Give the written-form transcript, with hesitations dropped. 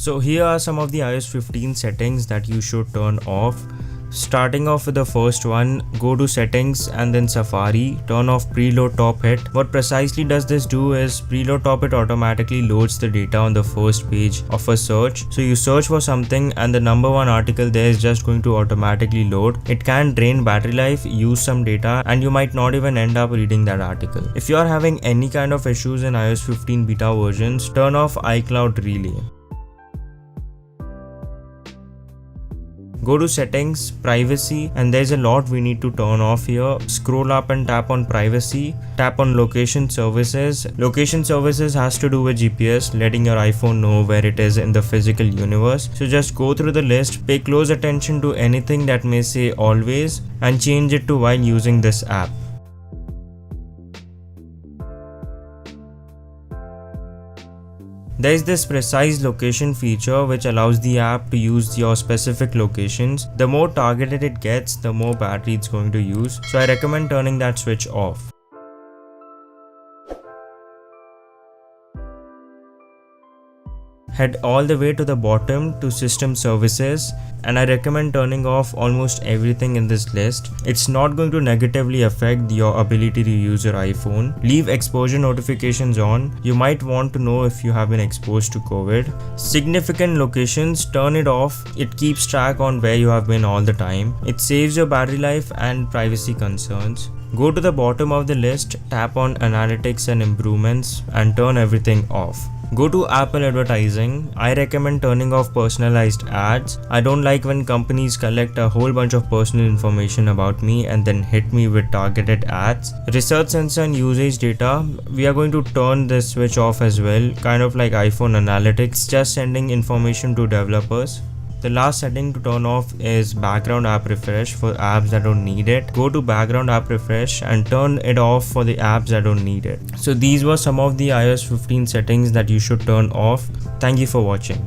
So here are some of the iOS 15 settings that you should turn off. Starting off with the first one, go to settings and then Safari, turn off preload top hit. What precisely does this do is preload top hit automatically loads the data on the first page of a search. So you search for something and the number one article there is just going to automatically load. It can drain battery life, use some data, and you might not even end up reading that article. If you are having any kind of issues in iOS 15 beta versions, turn off iCloud Relay. Go to settings, privacy, and there's a lot we need to turn off here. Scroll up and tap on privacy, tap on location services. Location services has to do with GPS, letting your iPhone know where it is in the physical universe. So just go through the list, pay close attention to anything that may say always, and change it to while using this app. There is this precise location feature which allows the app to use your specific locations. The more targeted it gets, the more battery it's going to use. So I recommend turning that switch off. Head all the way to the bottom to system services, and I recommend turning off almost everything in this list. It's not going to negatively affect your ability to use your iPhone. Leave exposure notifications on. You might want to know if you have been exposed to COVID. Significant locations, turn it off. It keeps track on where you have been all the time. It saves your battery life and privacy concerns. Go to the bottom of the list, tap on analytics and improvements, and turn everything off. Go to Apple advertising. I recommend turning off personalized ads. I don't like when companies collect a whole bunch of personal information about me and then hit me with targeted ads. Research sensor and usage data, we are going to turn this switch off as well, kind of like iPhone analytics, just sending information to developers. The last setting to turn off is background app refresh for apps that don't need it. Go to background app refresh and turn it off for the apps that don't need it. So these were some of the iOS 15 settings that you should turn off. Thank you for watching.